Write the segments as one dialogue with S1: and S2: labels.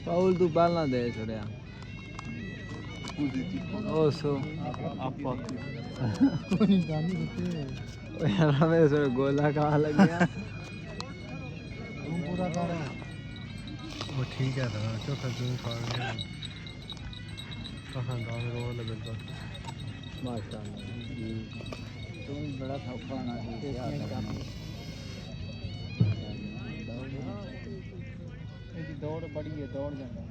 S1: foul तू पहला दे छोड़िया ओ सो आपा यार मेरे से गोला कहाँ लग गया
S2: तुम पूरा कर वो ठीक है ना चौथा तुम कर कहाँ गाँव में रोल लगे
S1: माशाल्लाह तुम बड़ा सौखा ना दौड़ बड़ी है दौड़ जाना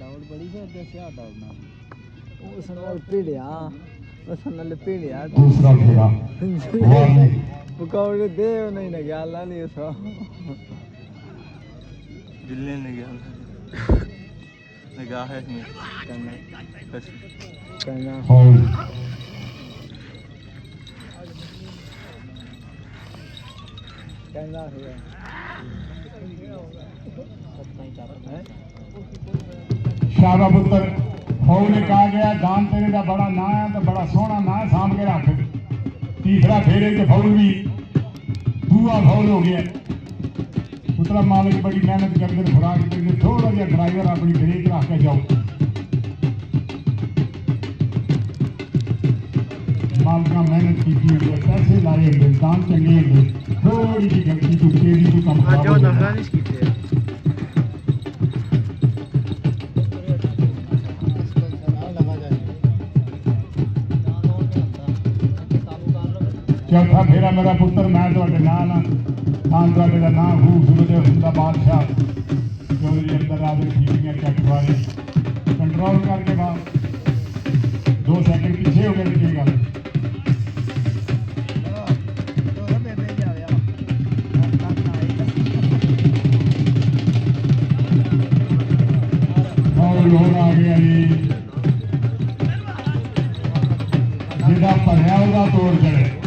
S1: दौड़ बड़ी है जैसे आ दौड़ना उस नाल पीड़िया उस नाल पीड़िया
S3: दूसरा खेला
S1: मुकाबले दे नहीं ना ख्याल नहीं उसका
S4: दिल्ली ने गया निगाह है नहीं
S1: करना करना है
S3: शाबा पुत्र फाउल ने कहा गया जान तेरे का बड़ा ना है तो बड़ा सोहना ना है सामभ के रख तीसरा फेरे के फाउल भी दूआ फाउल हो गया पुत्रा मालिक बड़ी मेहनत करते खुराक करते थोड़ा जहा ड्राइवर अपनी ब्रेक रख के जाओ मालिक मेहनत की पैसे लाए होंगे दाम चंगे होंगे थोड़ी जी गलती तो तेरी तो कम चौथा फेरा मेरा पुत्र मैं थोड़े नाल नाम थोड़े का नाम खूबसूरत हुंदा बादशाह चौधरी अंदर आदि ठीकियां चक वाले कंट्रोल करके बाद 2 सेकंड पीछे हो गए की गल और आ गया जी जिहदा भरिया ਉਹਦਾ ਤੋੜ ਚੜੇ